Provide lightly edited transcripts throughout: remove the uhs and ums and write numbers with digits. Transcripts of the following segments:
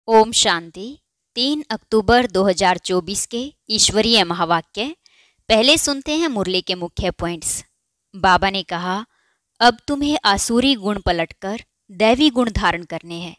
ओम शांति। 3 अक्टूबर 2024 के ईश्वरीय महावाक्य। पहले सुनते हैं मुरली के मुख्य पॉइंट्स। बाबा ने कहा, अब तुम्हें आसुरी गुण पलटकर दैवी गुण धारण करने हैं।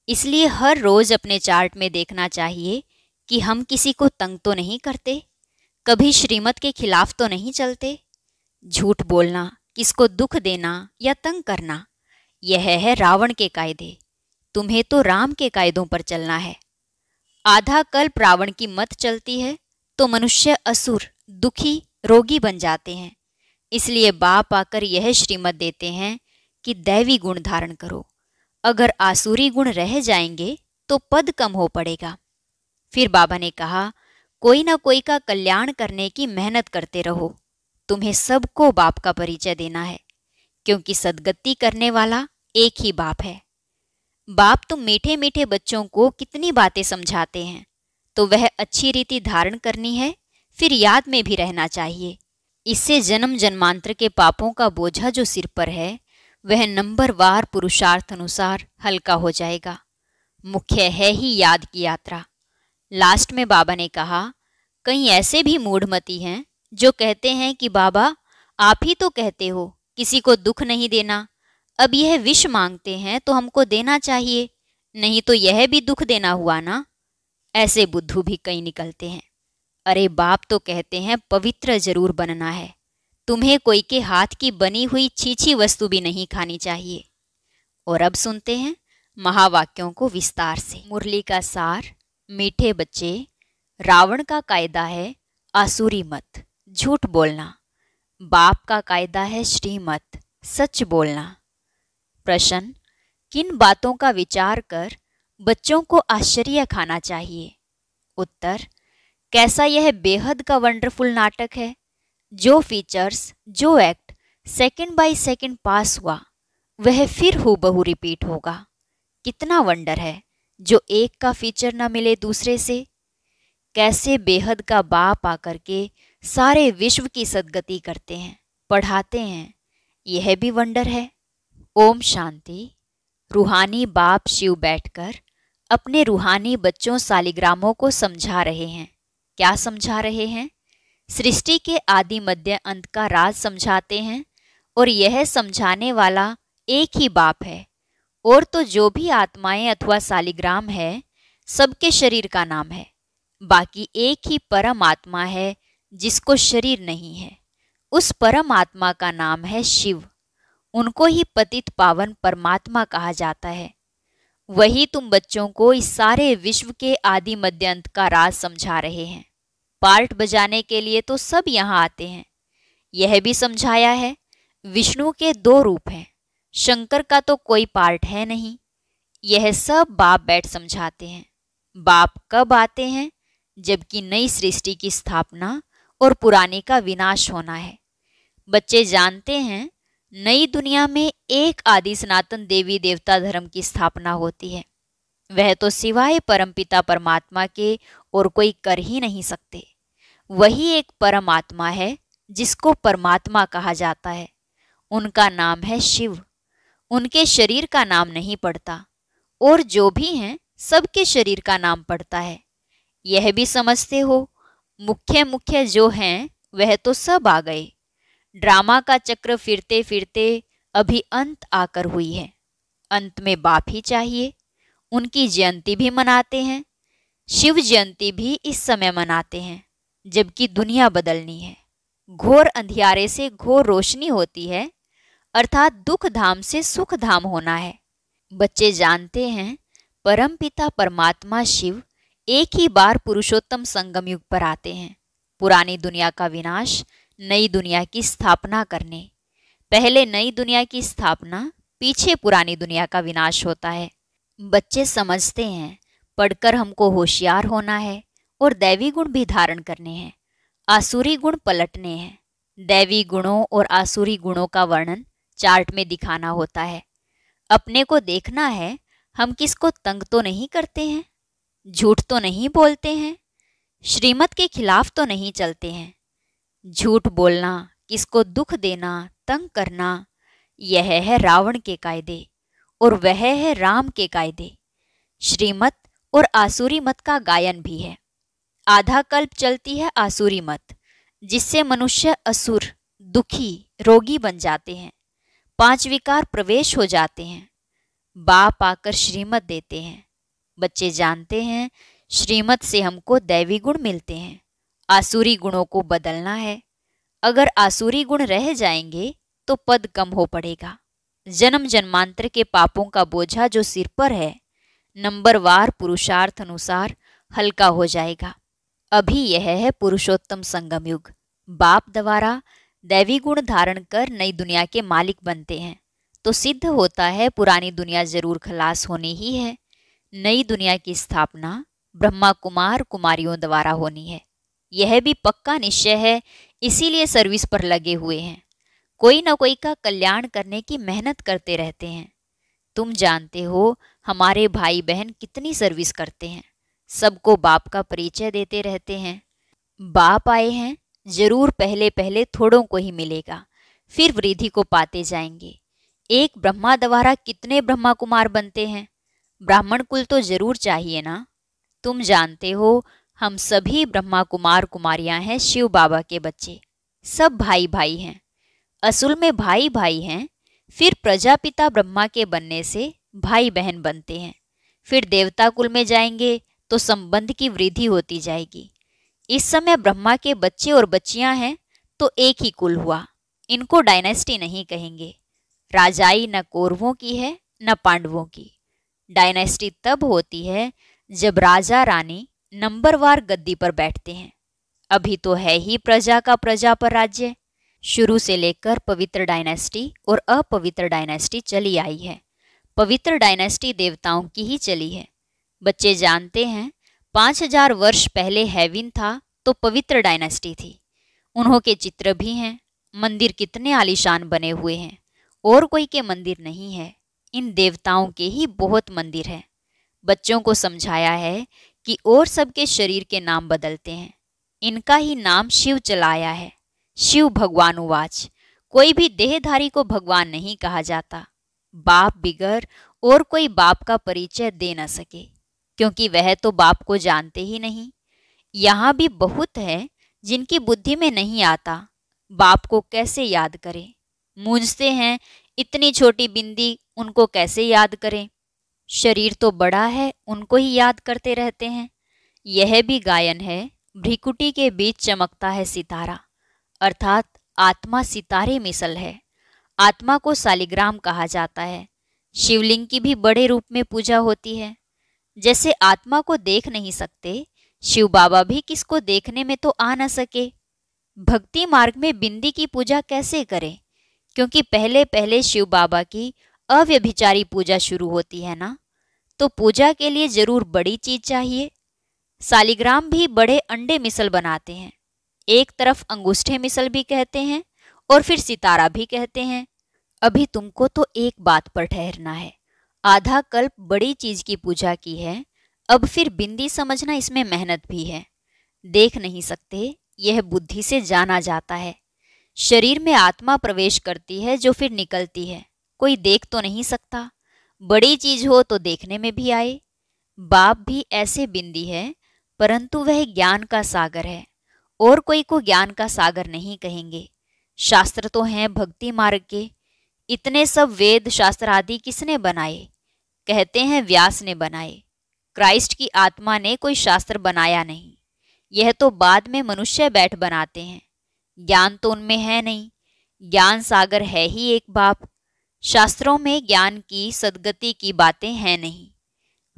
इसलिए हर रोज अपने चार्ट में देखना चाहिए कि हम किसी को तंग तो नहीं करते, कभी श्रीमत के खिलाफ तो नहीं चलते। झूठ बोलना, किसको दुख देना या तंग करना, यह है रावण के कायदे। तुम्हें तो राम के कायदों पर चलना है। आधा कल्प रावण की मत चलती है तो मनुष्य असुर, दुखी, रोगी बन जाते हैं। इसलिए बाप आकर यह श्रीमत देते हैं कि दैवी गुण धारण करो। अगर आसुरी गुण रह जाएंगे तो पद कम हो पड़ेगा। फिर बाबा ने कहा, कोई ना कोई का कल्याण करने की मेहनत करते रहो। तुम्हें सबको बाप का परिचय देना है, क्योंकि सद्गति करने वाला एक ही बाप है। बाप तुम मीठे मीठे बच्चों को कितनी बातें समझाते हैं, तो वह अच्छी रीति धारण करनी है, फिर याद में भी रहना चाहिए। इससे जन्म जन्मांतर के पापों का बोझा जो सिर पर है, वह नंबरवार पुरुषार्थ अनुसार हल्का हो जाएगा। मुख्य है ही याद की यात्रा। लास्ट में बाबा ने कहा, कई ऐसे भी मूढ़मती हैं जो कहते हैं कि बाबा आप ही तो कहते हो किसी को दुख नहीं देना, अब यह विष मांगते हैं तो हमको देना चाहिए, नहीं तो यह भी दुख देना हुआ ना। ऐसे बुद्धू भी कई निकलते हैं। अरे बाप तो कहते हैं पवित्र जरूर बनना है, तुम्हें कोई के हाथ की बनी हुई छीछी वस्तु भी नहीं खानी चाहिए। और अब सुनते हैं महावाक्यों को विस्तार से। मुरली का सार। मीठे बच्चे, रावण का कायदा है आसुरी मत, झूठ बोलना। बाप का कायदा है श्रीमत, सच बोलना। प्रश्न, किन बातों का विचार कर बच्चों को आश्चर्य खाना चाहिए? उत्तर, कैसा यह बेहद का वंडरफुल नाटक है। जो फीचर्स, जो एक्ट सेकंड बाय सेकंड पास हुआ, वह फिर हूबहू रिपीट होगा। कितना वंडर है जो एक का फीचर न मिले दूसरे से। कैसे बेहद का बाप आकर के सारे विश्व की सद्गति करते हैं, पढ़ाते हैं, यह भी वंडर है। ओम शांति। रूहानी बाप शिव बैठकर अपने रूहानी बच्चों सालिग्रामों को समझा रहे हैं। क्या समझा रहे हैं? सृष्टि के आदि मध्य अंत का राज समझाते हैं, और यह समझाने वाला एक ही बाप है। और तो जो भी आत्माएं अथवा सालिग्राम है, सबके शरीर का नाम है। बाकी एक ही परम आत्मा है जिसको शरीर नहीं है। उस परम आत्मा का नाम है शिव। उनको ही पतित पावन परमात्मा कहा जाता है। वही तुम बच्चों को इस सारे विश्व के आदि मध्य अंत का राज समझा रहे हैं। पार्ट बजाने के लिए तो सब यहाँ आते हैं। यह भी समझाया है, विष्णु के 2 रूप हैं, शंकर का तो कोई पार्ट है नहीं। यह सब बाप बैठ समझाते हैं। बाप कब आते हैं? जबकि नई सृष्टि की स्थापना और पुराने का विनाश होना है। बच्चे जानते हैं नई दुनिया में एक आदि सनातन देवी देवता धर्म की स्थापना होती है। वह तो सिवाय परमपिता परमात्मा के और कोई कर ही नहीं सकते। वही एक परमात्मा है जिसको परमात्मा कहा जाता है। उनका नाम है शिव। उनके शरीर का नाम नहीं पड़ता, और जो भी हैं सबके शरीर का नाम पड़ता है। यह भी समझते हो, मुख्य मुख्य जो हैं वह तो सब आ गए। ड्रामा का चक्र फिरते फिरते अभी अंत आकर हुई है। अंत में बाप ही चाहिए। उनकी जयंती भी मनाते हैं। शिव जयंती भी इस समय मनाते हैं, जबकि दुनिया बदलनी है। घोर अंधियारे से घोर रोशनी होती है, अर्थात दुख धाम से सुख धाम होना है। बच्चे जानते हैं परमपिता परमात्मा शिव एक ही बार पुरुषोत्तम संगम युग पर आते हैं, पुरानी दुनिया का विनाश, नई दुनिया की स्थापना करने। पहले नई दुनिया की स्थापना, पीछे पुरानी दुनिया का विनाश होता है। बच्चे समझते हैं पढ़कर हमको होशियार होना है और दैवी गुण भी धारण करने हैं, आसुरी गुण पलटने हैं। दैवी गुणों और आसुरी गुणों का वर्णन चार्ट में दिखाना होता है। अपने को देखना है, हम किसको तंग तो नहीं करते हैं, झूठ तो नहीं बोलते हैं, श्रीमत के खिलाफ तो नहीं चलते हैं। झूठ बोलना, किसको दुख देना, तंग करना, यह है रावण के कायदे, और वह है राम के कायदे। श्रीमत और आसुरी मत का गायन भी है। आधा कल्प चलती है आसुरी मत, जिससे मनुष्य असुर, दुखी, रोगी बन जाते हैं, 5 विकार प्रवेश हो जाते हैं। बाप आकर श्रीमत देते हैं। बच्चे जानते हैं श्रीमत से हमको दैवी गुण मिलते हैं, आसुरी गुणों को बदलना है। अगर आसुरी गुण रह जाएंगे तो पद कम हो पड़ेगा। जन्म जन्मांतर के पापों का बोझा जो सिर पर है, नंबरवार पुरुषार्थ अनुसार हल्का हो जाएगा। अभी यह है पुरुषोत्तम संगम युग। बाप द्वारा दैवी गुण धारण कर नई दुनिया के मालिक बनते हैं, तो सिद्ध होता है पुरानी दुनिया जरूर खलास होनी ही है। नई दुनिया की स्थापना ब्रह्मा कुमार कुमारियों द्वारा होनी है, यह भी पक्का निश्चय है। इसीलिए सर्विस पर लगे हुए हैं, कोई न कोई का कल्याण करने की मेहनत करते रहते हैं। तुम जानते हो हमारे भाई बहन कितनी सर्विस करते हैं, सबको बाप का परिचय देते रहते हैं। बाप आए हैं, जरूर पहले पहले थोड़ों को ही मिलेगा, फिर वृद्धि को पाते जाएंगे। एक ब्रह्मा द्वारा कितने ब्रह्मा कुमार बनते हैं, ब्राह्मण कुल तो जरूर चाहिए ना। तुम जानते हो हम सभी ब्रह्मा कुमार कुमारियां हैं, शिव बाबा के बच्चे, सब भाई भाई हैं। असल में भाई भाई हैं, फिर प्रजापिता ब्रह्मा के बनने से भाई बहन बनते हैं। फिर देवता कुल में जाएंगे तो संबंध की वृद्धि होती जाएगी। इस समय ब्रह्मा के बच्चे और बच्चियां हैं तो एक ही कुल हुआ, इनको डायनेस्टी नहीं कहेंगे। राजाई न कौरवों की है न पांडवों की। डायनेस्टी तब होती है जब राजा रानी नंबरवार गद्दी पर बैठते हैं। अभी तो है ही प्रजा का प्रजा पर राज्य। शुरू से लेकर पवित्र डायनेस्टी और अपवित्र डायनेस्टी चली आई है। पवित्र डायनेस्टी देवताओं की ही चली है। बच्चे जानते हैं 5000 वर्ष पहले हेविन था तो पवित्र डायनेस्टी थी। उन्हों के चित्र भी हैं। मंदिर कितने आलीशान बने हुए हैं, और कोई के मंदिर नहीं है, इन देवताओं के ही बहुत मंदिर हैं। बच्चों को समझाया है कि और सबके शरीर के नाम बदलते हैं, इनका ही नाम शिव चलाया है। शिव भगवान उवाच, कोई भी देहधारी को भगवान नहीं कहा जाता। बाप बिगर और कोई बाप का परिचय दे न सके, क्योंकि वह तो बाप को जानते ही नहीं। यहाँ भी बहुत है जिनकी बुद्धि में नहीं आता बाप को कैसे याद करें। मूंझते हैं इतनी छोटी बिंदी, उनको कैसे याद करें। शरीर तो बड़ा है, उनको ही याद करते रहते हैं। यह भी गायन है, भ्रिकुटी के बीच चमकता है सितारा, अर्थात आत्मा सितारे मिसल है। आत्मा को सालिग्राम कहा जाता है। शिवलिंग की भी बड़े रूप में पूजा होती है। जैसे आत्मा को देख नहीं सकते, शिव बाबा भी किसको देखने में तो आ न सके। भक्ति मार्ग में बिंदी की पूजा कैसे करें, क्योंकि पहले पहले शिव बाबा की अव्यभिचारी पूजा शुरू होती है ना, तो पूजा के लिए जरूर बड़ी चीज चाहिए। सालिग्राम भी बड़े अंडे मिसल बनाते हैं। एक तरफ अंगूठे मिसल भी कहते हैं और फिर सितारा भी कहते हैं। अभी तुमको तो एक बात पर ठहरना है। आधा कल्प बड़ी चीज की पूजा की है, अब फिर बिंदी समझना इसमें मेहनत भी है। देख नहीं सकते, यह बुद्धि से जाना जाता है। शरीर में आत्मा प्रवेश करती है जो फिर निकलती है, कोई देख तो नहीं सकता। बड़ी चीज हो तो देखने में भी आए। बाप भी ऐसे बिंदी है, परंतु वह ज्ञान का सागर है, और कोई को ज्ञान का सागर नहीं कहेंगे। शास्त्र तो हैं भक्ति मार्ग के। इतने सब वेद शास्त्र आदि किसने बनाए? कहते हैं व्यास ने बनाए। क्राइस्ट की आत्मा ने कोई शास्त्र बनाया नहीं, यह तो बाद में मनुष्य बैठ बनाते हैं। ज्ञान तो उनमें है नहीं, ज्ञान सागर है ही एक बाप। शास्त्रों में ज्ञान की सद्गति की बातें हैं नहीं।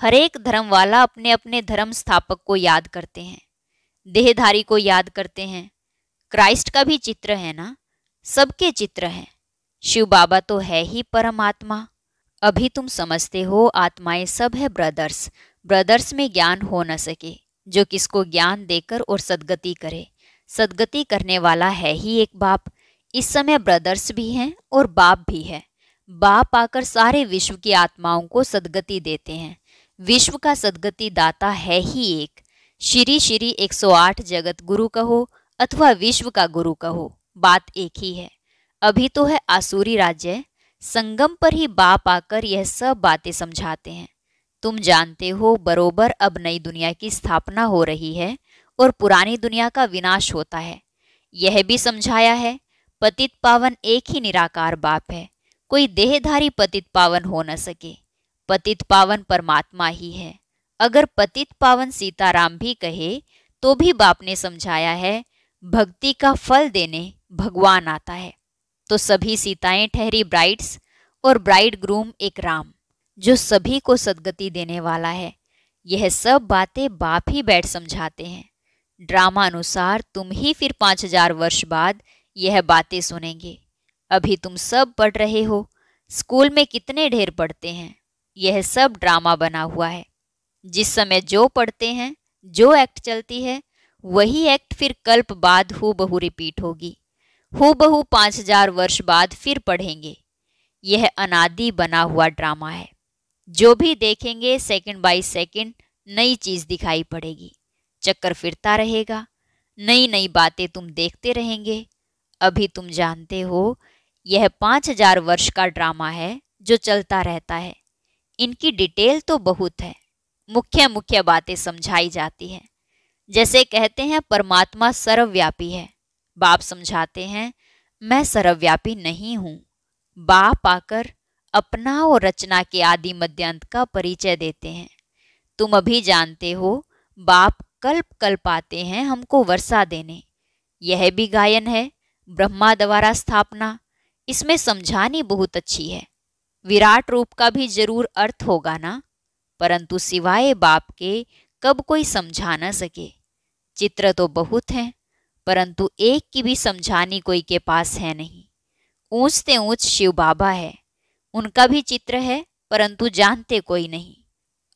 हर एक धर्म वाला अपने अपने धर्म स्थापक को याद करते हैं, देहधारी को याद करते हैं। क्राइस्ट का भी चित्र है ना, सबके चित्र हैं। शिव बाबा तो है ही परमात्मा। अभी तुम समझते हो आत्माएं सब है ब्रदर्स। ब्रदर्स में ज्ञान हो न सके, जो किसको ज्ञान देकर और सद्गति करे। सद्गति करने वाला है ही एक बाप। इस समय ब्रदर्स भी हैं और बाप भी है। बाप आकर सारे विश्व की आत्माओं को सद्गति देते हैं। विश्व का सद्गति दाता है ही एक। श्री श्री 108 जगत गुरु कहो अथवा विश्व का गुरु कहो, बात एक ही है। अभी तो है आसुरी राज्य, संगम पर ही बाप आकर यह सब बातें समझाते हैं। तुम जानते हो बरोबर अब नई दुनिया की स्थापना हो रही है और पुरानी दुनिया का विनाश होता है। यह भी समझाया है पतित पावन एक ही निराकार बाप है, कोई देहधारी पतित पावन हो न सके। पतित पावन परमात्मा ही है। अगर पतित पावन सीताराम भी कहे तो भी बाप ने समझाया है भक्ति का फल देने भगवान आता है। तो सभी सीताएं ठहरी ब्राइड्स और ब्राइड ग्रूम एक राम जो सभी को सद्गति देने वाला है। यह सब बातें बाप ही बैठ समझाते हैं। ड्रामा अनुसार तुम ही फिर 5000 वर्ष बाद यह बातें सुनेंगे। अभी तुम सब पढ़ रहे हो, स्कूल में कितने ढेर पढ़ते हैं। यह सब ड्रामा बना हुआ है। जिस समय जो पढ़ते हैं, जो एक्ट चलती है, वही एक्ट फिर कल्प बाद हूबहू रिपीट होगी। हूबहू 5000 वर्ष बाद फिर पढ़ेंगे। यह अनादि बना हुआ ड्रामा है। जो भी देखेंगे सेकंड बाय सेकंड नई चीज दिखाई पड़ेगी। चक्कर फिरता रहेगा, नई नई बातें तुम देखते रहेंगे। अभी तुम जानते हो यह 5000 वर्ष का ड्रामा है जो चलता रहता है। इनकी डिटेल तो बहुत है, मुख्य मुख्य बातें समझाई जाती हैं। जैसे कहते हैं परमात्मा सर्वव्यापी है, बाप समझाते हैं मैं सर्वव्यापी नहीं हूं। बाप आकर अपना और रचना के आदि मध्यांत का परिचय देते हैं। तुम अभी जानते हो बाप कल्प कल्प आते हैं हमको वर्षा देने। यह भी गायन है ब्रह्मा द्वारा स्थापना। इसमें समझानी बहुत अच्छी है। विराट रूप का भी जरूर अर्थ होगा ना, परंतु सिवाय बाप के कब कोई समझा न सके। चित्र तो बहुत हैं, परंतु एक की भी समझानी कोई के पास है नहीं। ऊंच से ऊंच शिव बाबा है, उनका भी चित्र है, परंतु जानते कोई नहीं।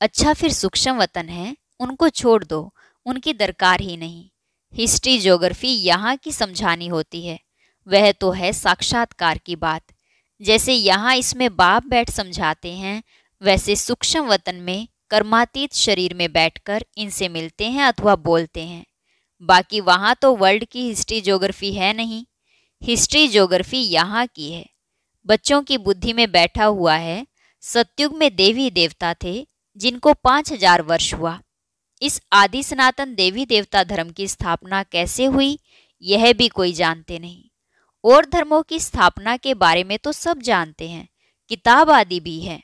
अच्छा फिर सूक्ष्म वतन है, उनको छोड़ दो, उनकी दरकार ही नहीं। हिस्ट्री ज्योग्राफी यहाँ की समझानी होती है, वह तो है साक्षात्कार की बात। जैसे यहाँ इसमें बाप बैठ समझाते हैं, वैसे सूक्ष्म वतन में कर्मातीत शरीर में बैठकर इनसे मिलते हैं अथवा बोलते हैं। बाकी वहाँ तो वर्ल्ड की हिस्ट्री ज्योग्राफी है नहीं, हिस्ट्री ज्योग्राफी यहाँ की है। बच्चों की बुद्धि में बैठा हुआ है। सतयुग में देवी देवता थे जिनको 5000 वर्ष हुआ। इस आदि सनातन देवी देवता धर्म की स्थापना कैसे हुई यह भी कोई जानते नहीं। और धर्मों की स्थापना के बारे में तो सब जानते हैं, किताब आदि भी है।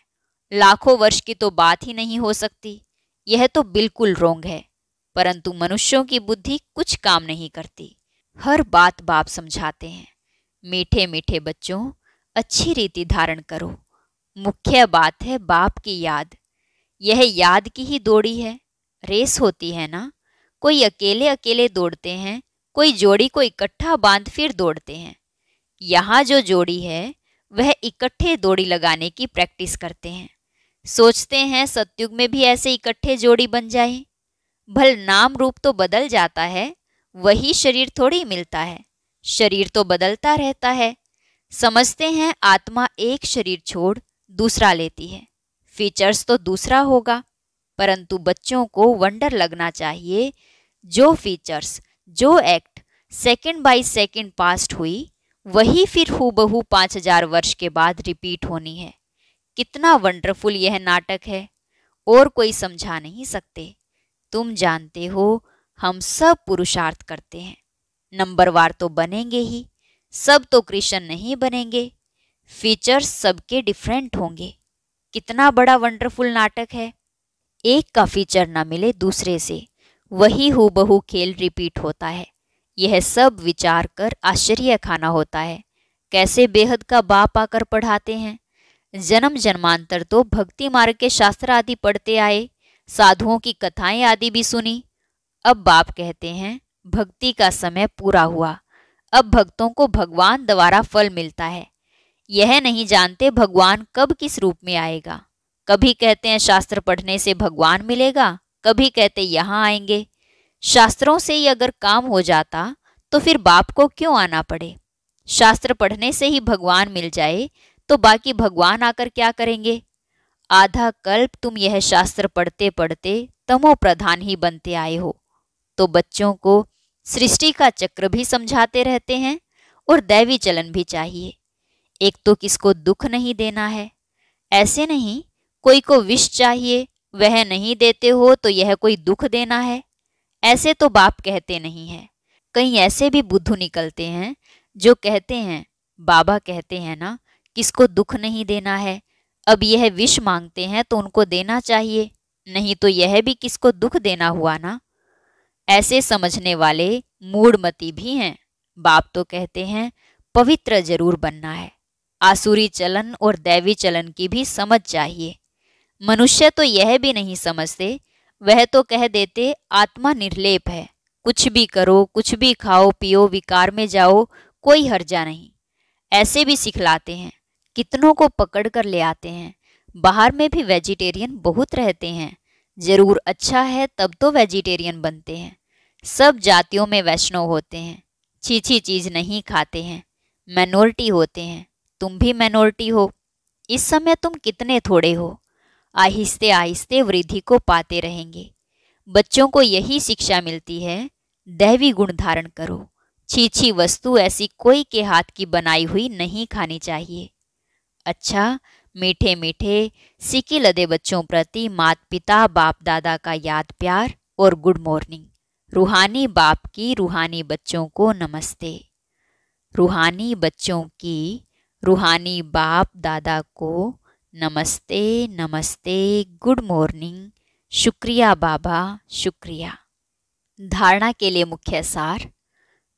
लाखों वर्ष की तो बात ही नहीं हो सकती, यह तो बिल्कुल रोंग है। परंतु मनुष्यों की बुद्धि कुछ काम नहीं करती। हर बात बाप समझाते हैं। मीठे मीठे बच्चों, अच्छी रीति धारण करो। मुख्य बात है बाप की याद। यह याद की ही दौड़ी है। रेस होती है ना, कोई अकेले अकेले दौड़ते हैं, कोई जोड़ी को इकट्ठा बांध फिर दौड़ते हैं। यहाँ जो जोड़ी है वह इकट्ठे दौड़ी लगाने की प्रैक्टिस करते हैं। सोचते हैं सतयुग में भी ऐसे इकट्ठे जोड़ी बन जाए। भल नाम रूप तो बदल जाता है, वही शरीर थोड़ी मिलता है। शरीर तो बदलता रहता है। समझते हैं आत्मा एक शरीर छोड़ दूसरा लेती है, फीचर्स तो दूसरा होगा। परंतु बच्चों को वंडर लगना चाहिए, जो फीचर्स, जो act second by second past हुई, वही फिर हूबहू 5000 वर्ष के बाद रिपीट होनी है। कितना वंडरफुल यह नाटक है, और कोई समझा नहीं सकते। तुम जानते हो हम सब पुरुषार्थ करते हैं, नंबरवार तो बनेंगे ही, सब तो कृष्ण नहीं बनेंगे। फीचर्स सबके डिफरेंट होंगे। कितना बड़ा वंडरफुल नाटक है। एक का फीचर ना मिले दूसरे से, वही हूबहू खेल रिपीट होता है। यह सब विचार कर आश्चर्य खाना होता है। कैसे बेहद का बाप आकर पढ़ाते हैं। जन्म जन्मांतर तो भक्ति मार्ग के शास्त्र आदि पढ़ते आए, साधुओं की कथाएं आदि भी सुनी। अब बाप कहते हैं भक्ति का समय पूरा हुआ, अब भक्तों को भगवान द्वारा फल मिलता है। यह नहीं जानते भगवान कब किस रूप में आएगा। कभी कहते हैं शास्त्र पढ़ने से भगवान मिलेगा, कभी कहते यहाँ आएंगे। शास्त्रों से ही अगर काम हो जाता तो फिर बाप को क्यों आना पड़े। शास्त्र पढ़ने से ही भगवान मिल जाए तो बाकी भगवान आकर क्या करेंगे। आधा कल्प तुम यह शास्त्र पढ़ते पढ़ते तमो प्रधान ही बनते आए हो। तो बच्चों को सृष्टि का चक्र भी समझाते रहते हैं और दैवी चलन भी चाहिए। एक तो किसको दुख नहीं देना है, ऐसे नहीं कोई को विष चाहिए, वह नहीं देते हो तो यह कोई दुख देना है। ऐसे तो बाप कहते नहीं है। कई ऐसे भी बुद्धू निकलते हैं जो कहते हैं बाबा कहते हैं ना किसको दुख नहीं देना है, अब यह विष मांगते हैं तो उनको देना चाहिए, नहीं तो यह भी किसको दुख देना हुआ ना। ऐसे समझने वाले मूढ़मती भी हैं। बाप तो कहते हैं पवित्र जरूर बनना है। आसुरी चलन और दैवी चलन की भी समझ चाहिए। मनुष्य तो यह भी नहीं समझते, वह तो कह देते आत्मा निर्लेप है, कुछ भी करो, कुछ भी खाओ पियो, विकार में जाओ, कोई हर्जा नहीं। ऐसे भी सिखलाते हैं, कितनों को पकड़ कर ले आते हैं। बाहर में भी वेजिटेरियन बहुत रहते हैं, जरूर अच्छा है तब तो वेजिटेरियन बनते हैं। सब जातियों में वैष्णव होते हैं, छीछी चीज नहीं खाते हैं, माइनॉरिटी होते हैं। तुम भी माइनॉरिटी हो। इस समय तुम कितने थोड़े हो, आहिस्ते आहिस्ते वृद्धि को पाते रहेंगे। बच्चों को यही शिक्षा मिलती है, दैवी गुण धारण करो, छीछी वस्तु ऐसी कोई के हाथ की बनाई हुई नहीं खानी चाहिए। अच्छा, मीठे मीठे सीखे लदे बच्चों प्रति माता पिता बाप दादा का याद प्यार और गुड मॉर्निंग। रूहानी बाप की रूहानी बच्चों को नमस्ते। रूहानी बच्चों की रूहानी बाप दादा को नमस्ते नमस्ते, गुड मॉर्निंग, शुक्रिया बाबा शुक्रिया। धारणा के लिए मुख्य सार,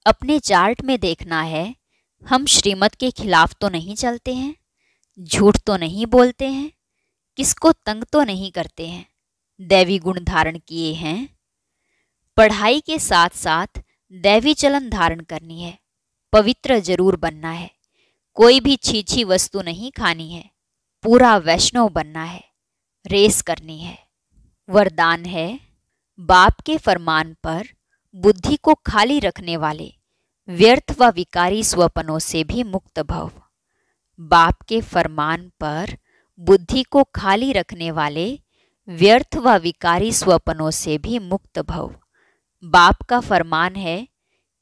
अपने चार्ट में देखना है हम श्रीमत के खिलाफ तो नहीं चलते हैं, झूठ तो नहीं बोलते हैं, किसको तंग तो नहीं करते हैं, दैवी गुण धारण किए हैं। पढ़ाई के साथ साथ दैवी चलन धारण करनी है, पवित्र जरूर बनना है, कोई भी छीछी वस्तु नहीं खानी है, पूरा वैष्णव बनना है, रेस करनी है। वरदान है, बाप के फरमान पर बुद्धि को खाली रखने वाले व्यर्थ व विकारी स्वप्नों से भी मुक्त भव। बाप के फरमान पर बुद्धि को खाली रखने वाले व्यर्थ व विकारी स्वप्नों से भी मुक्त भव। बाप का फरमान है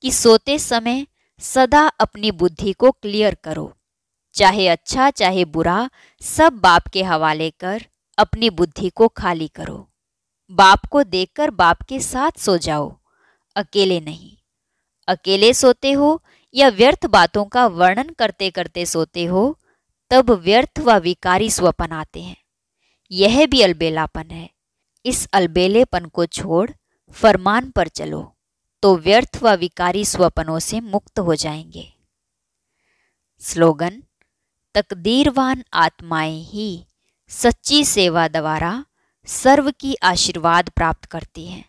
कि सोते समय सदा अपनी बुद्धि को क्लियर करो, चाहे अच्छा चाहे बुरा सब बाप के हवाले कर अपनी बुद्धि को खाली करो। बाप को देखकर बाप के साथ सो जाओ, अकेले नहीं। अकेले सोते हो या व्यर्थ बातों का वर्णन करते करते सोते हो, तब व्यर्थ व विकारी स्वप्न आते हैं। यह भी अलबेलापन है। इस अलबेलेपन को छोड़ फरमान पर चलो तो व्यर्थ व विकारी स्वप्नों से मुक्त हो जाएंगे। स्लोगन, तकदीरवान आत्माएं ही सच्ची सेवा द्वारा सर्व की आशीर्वाद प्राप्त करती हैं।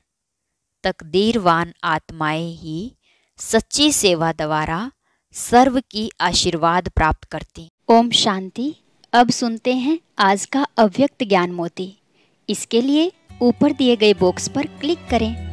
तकदीरवान आत्माएं ही सच्ची सेवा द्वारा सर्व की आशीर्वाद प्राप्त करती। ओम शांति। अब सुनते हैं आज का अव्यक्त ज्ञान मोती। इसके लिए ऊपर दिए गए बॉक्स पर क्लिक करें।